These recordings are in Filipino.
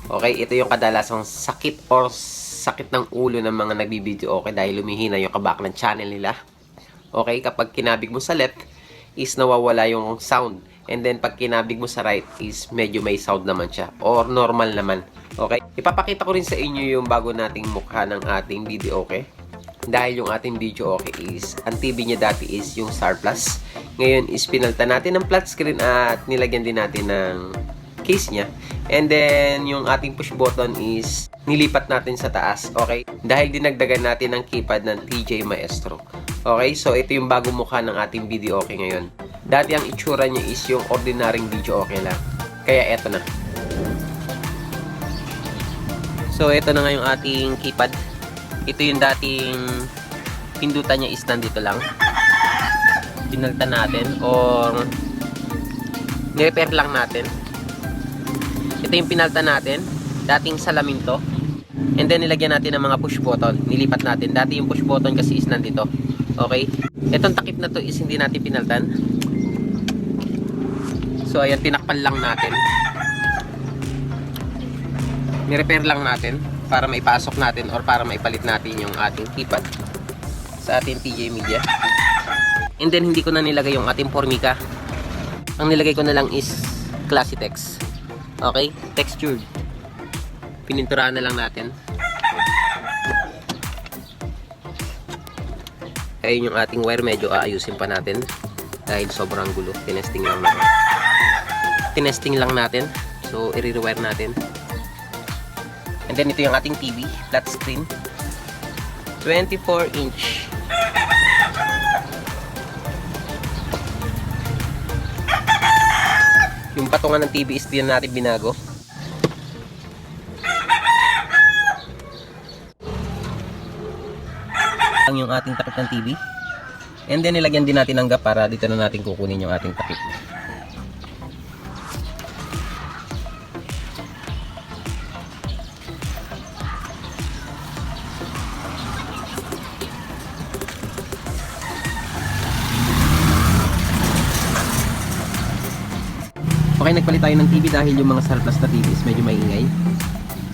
Okay, ito yung kadalasang sakit or sakit ng ulo ng mga nagbibideo okay dahil lumihina yung kabak ng channel nila. Okay, kapag kinabig mo sa left is nawawala yung sound. And then pag kinabig mo sa right is medyo may sound naman siya or normal naman. Okay, ipapakita ko rin sa inyo yung bago nating mukha ng ating video okay. Dahil yung ating video okay is, ang TV niya dati is yung Star Plus. Ngayon is pinalta natin ng flat screen at nilagyan din natin ng case niya. And then yung ating push button is nilipat natin sa taas. Okay? Dahil dinagdagan natin ng keypad ng TJ Maestro. Okay? So ito yung bagong mukha ng ating video okay ngayon. Dati ang itsura niya is yung ordinaryong video okay lang. Kaya eto na. So ito na nga yung ating keypad. Ito yung dating pindutan niya is nandito lang. Pinalta natin or nirepair lang natin. Ito yung pinalta natin. Dating salamin to. And then nilagyan natin ng mga push button. Nilipat natin. Dati yung push button kasi is nandito. Okay? Itong takip na to is hindi natin pinaltan. So ayan, tinakpan lang natin. Nirepair lang natin para maipasok natin or para maipalit natin yung ating keypad sa ating TJ Media. And then hindi ko na nilagay yung ating Formica. Ang nilagay ko na lang is Classitex. Okay? Textured. Pininturahan na lang natin. Ayun yung ating wire, medyo aayusin pa natin dahil sobrang gulo. Tinesting lang natin. Tinesting lang natin. So i-rewire natin. And then ito yung ating TV, flat screen. 24 inch. Yung patungan ng TV is din natin binago. Ang yung ating takip ng TV. And then nilagyan din natin ng gap para dito na natin kukunin yung ating takip. Okay, nagpalit tayo ng TV dahil yung mga Star Plus na TV is medyo maingay.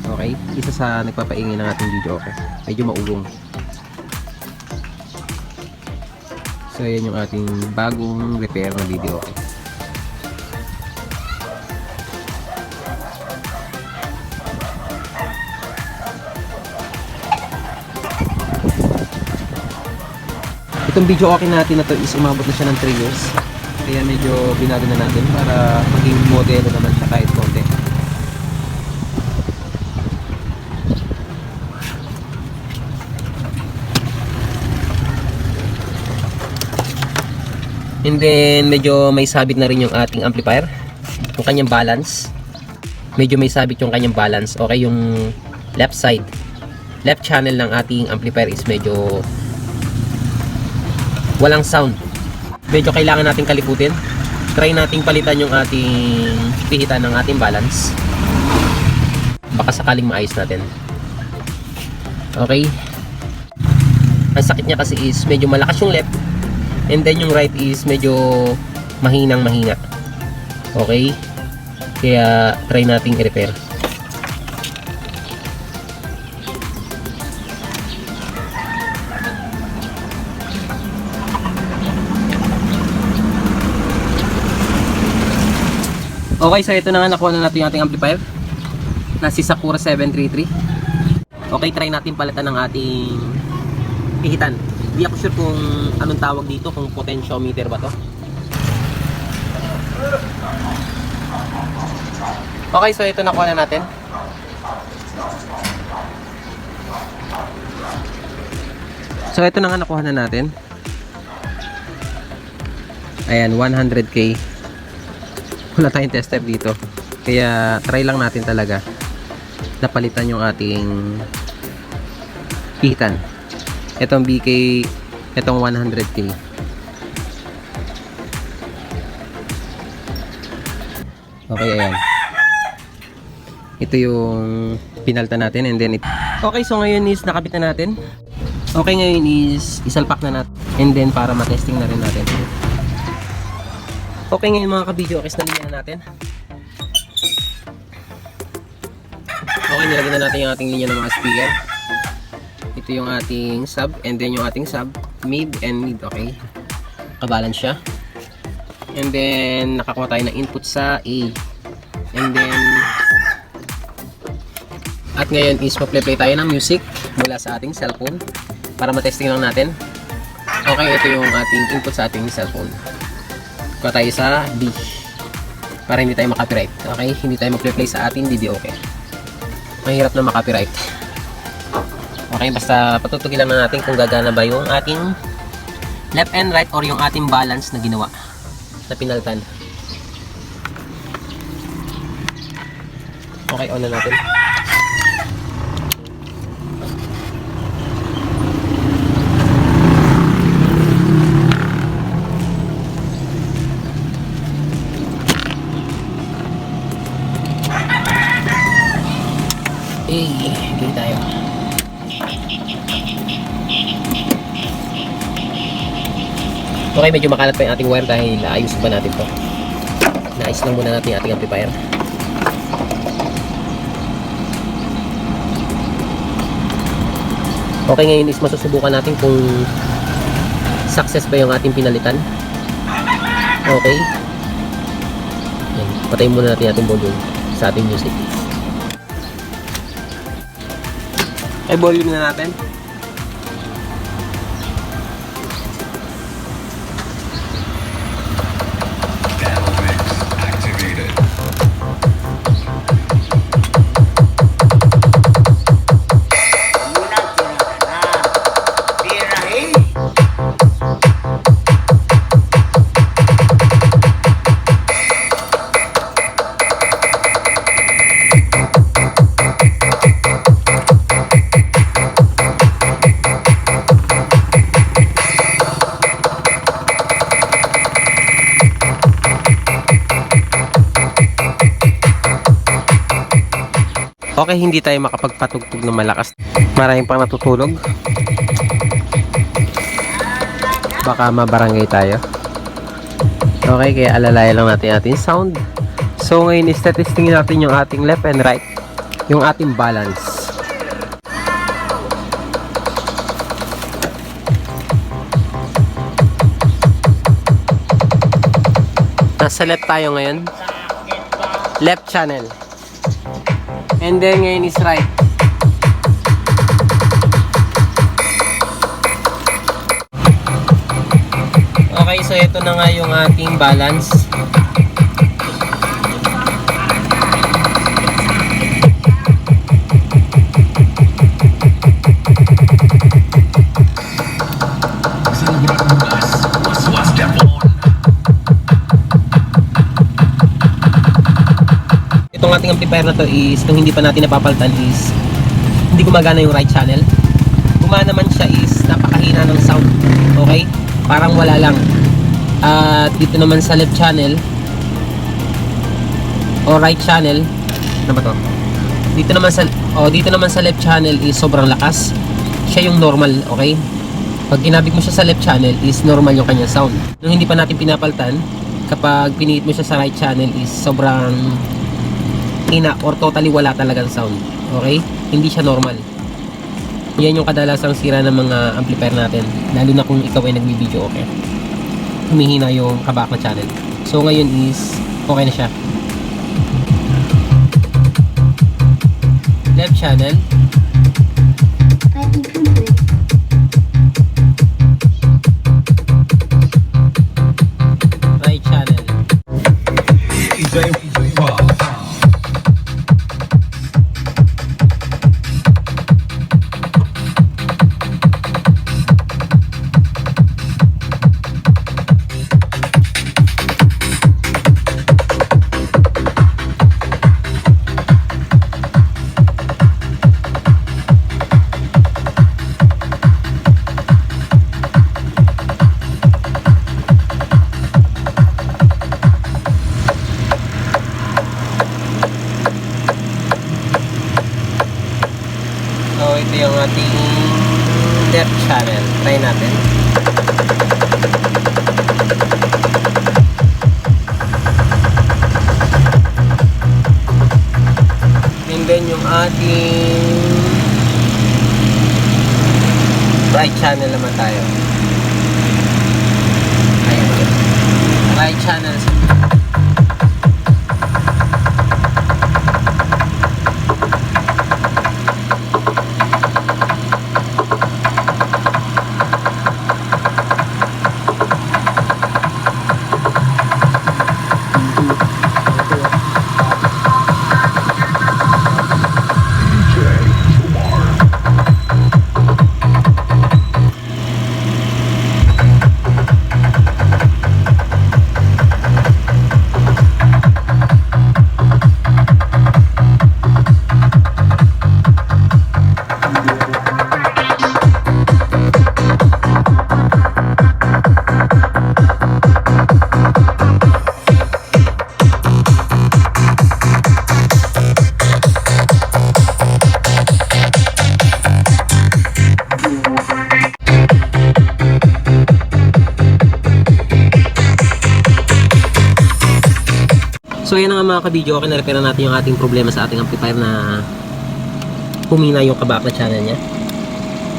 Okay, isa sa nagpapaingay ng ating video okay. Medyo maulong. So yan yung ating bagong repair na video okay. Itong video okay natin na to is umabot na siya ng 3 years. Kaya medyo binago na natin para maging modelo naman siya kahit konti. And then medyo may sabit na rin yung ating amplifier. Yung kanyang balance. Medyo may sabit yung kanyang balance. Okay, yung left side. Left channel ng ating amplifier is medyo walang sound. Medyo kailangan nating kalikutin. Try nating palitan yung ating pihitan ng ating balance. Baka sakaling maayos natin. Okay. Ang sakit niya kasi is medyo malakas yung left. And then yung right is medyo mahinang mahina. Okay. Kaya try nating i-repair. Okay, so ito na nga, nakuha na natin yung ating amplifier na si Sakura 733. Okay, try natin palitan ng ating pihitan. Hindi ako sure kung anong tawag dito, kung potentiometer ba to. Okay, so ito nakuha na natin. So ito na nga, nakuha na natin. Ayan, 100k. Wala tayong tester dito, kaya try lang natin talaga napalitan yung ating pihitan. Itong BK, itong 100k. Okay, ayan. Ito yung pinalta natin and then okay, so ngayon is nakabit na natin. Okay, ngayon is isalpak na natin and then para matesting na rin natin. Okay, ngayon mga ka-video, okay, na linya na natin. Okay, nilagyan na natin yung ating linya ng mga speaker. Ito yung ating sub, and then yung ating sub, mid and mid, okay? Kabalance siya. And then, nakakuha tayo ng input sa A. And then, at ngayon is pa-play tayo ng music mula sa ating cellphone para matesting lang natin. Okay, ito yung ating input sa ating cellphone. Kuha tayo sa B para hindi tayo makapiright. Okay, hindi tayo mag-play sa ating video, okay? Mahirap na makapiright. Okay, basta patutugin lang na natin kung gagana ba yung ating left and right or yung ating balance na ginawa na pinaltan. Okay, on na natin. Okay tayo. Okay, medyo makalat pa yung ating wire dahil ayusin pa natin to. Naayos lang muna natin yung ating amplifier. Okay, ngayon is masusubukan natin kung success ba yung ating pinalitan. Okay. Yan. Patayin muna natin yung ating volume sa ating music. Okay, volume na natin. Okay, hindi tayo makapagpatugtog ng malakas. Maraming pang natutulog. Baka mabarangay tayo. Okay, kaya alalaya lang natin ating sound. So ngayon is testing natin yung ating left and right. Yung ating balance. Nasa left tayo ngayon. Left channel. And then ngayon is right. Okay, so ito na nga yung ating balance. Itong ating amplifier na to is, kung hindi pa natin napapalitan is, hindi gumagana yung right channel. Gumana naman siya is, napakahina ng sound. Okay? Parang wala lang. At dito naman sa left channel o right channel, ano ba to? Dito naman sa left channel is sobrang lakas. Siya yung normal, okay? Pag ginabig mo siya sa left channel is normal yung kanyang sound. Nung hindi pa natin pinapalitan, kapag piniit mo siya sa right channel is sobrang hina or totally wala talagang sound. Okay? Hindi siya normal. Yan yung kadalasang sira ng mga amplifier natin, lalo na kung ikaw ay nagbibideo, okay? Humihina yung kabak na channel. So ngayon is okay na siya. Left channel. Right channel. So ito yung ating left channel. Try natin. And then natin yung ating right channel naman tayo. Ayan. Right channel. So yan nga mga kabidyo, okay, na-repair na natin yung ating problema sa ating amplifier na humina yung kabakla channel niya,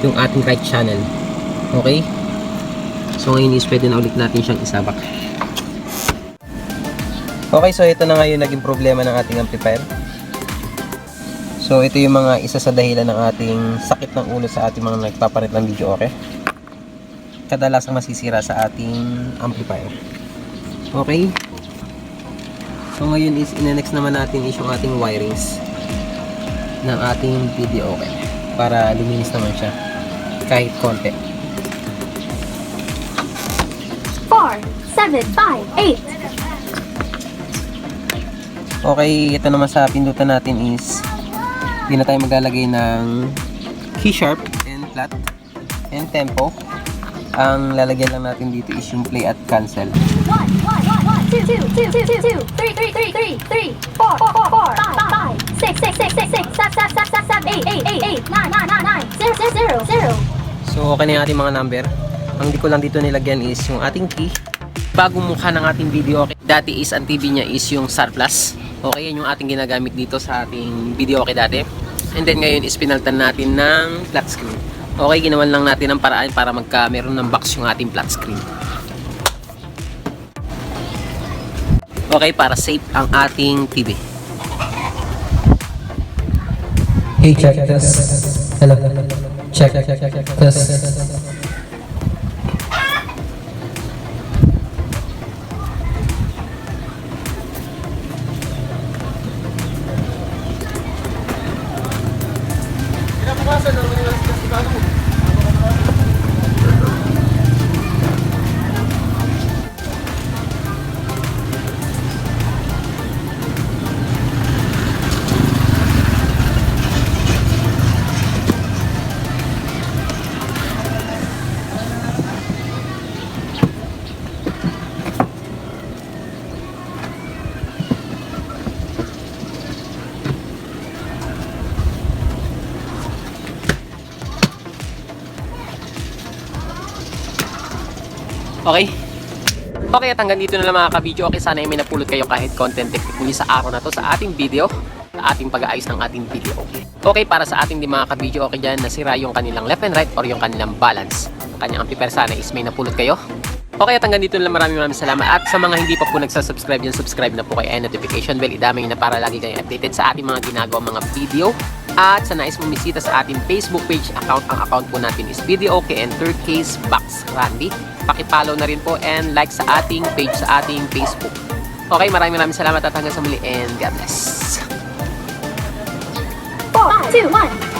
yung ating right channel. Okay, so ngayon is pwede na ulit natin siyang isabak. Okay, so ito na nga yung naging problema ng ating amplifier. So ito yung mga isa sa dahilan ng ating sakit ng ulo sa ating mga nagpapalit ng video, okay, kadalasang masisira sa ating amplifier. Okay, so ngayon is next naman natin is yung ating wirings ng ating video, okay, para luminis naman siya kahit konti. 4, 7, 5, 8. Okay, ito naman sa pindutan natin is hindi na tayo maglalagay ng key sharp and flat and tempo. Ang lalagyan lang natin dito is yung play at cancel. 1, 1, 1, 1, 2, 2, 2, 2, 2, 3, 3, 3, 3, 3, 4, 4, 4, 5, 5, 6, 6, 6, 6, 6, 7, 8, 8, 8, 9, 9, 9, 9, 0, 0, 0. So okay na yung ating mga number. Ang di ko lang dito nilagyan is yung ating key. Bagong mukha ng ating video, okay. Dati is ang TV niya is yung SAR Plus. Okay, yan yung ating ginagamit dito sa ating video, okay, dati. And then ngayon is pinaltan natin ng flat screen. Okay, ginawan lang natin ang paraan para meron ng box yung ating flat screen. Okay, para safe ang ating TV. Hey, check this. Hello. Check this. Okay? Okay, at hanggang dito na lang mga ka-video. Okay, sana ay may napulot kayo kahit content technically sa araw na to sa ating video, sa ating pag-aayos ng ating video. Okay, para sa ating di mga ka-video, okay dyan, nasira yung kanilang left and right or yung kanilang balance. Ang kanyang amplifier, sana is may napulot kayo. Okay, at hanggang dito na lang, maraming salamat. At sa mga hindi pa po nagsasubscribe yan, subscribe na po kayo and notification bell, idamay na para lagi kayo updated sa ating mga ginagawa mga video. At sa nais mong bisita sa ating Facebook page account, ang account po natin is Video Okay and Third Case Box Randy. Paki-follow na rin po and like sa ating page sa ating Facebook. Okay, maraming salamat at hanggang sa muli and God bless. 4, 2, 1.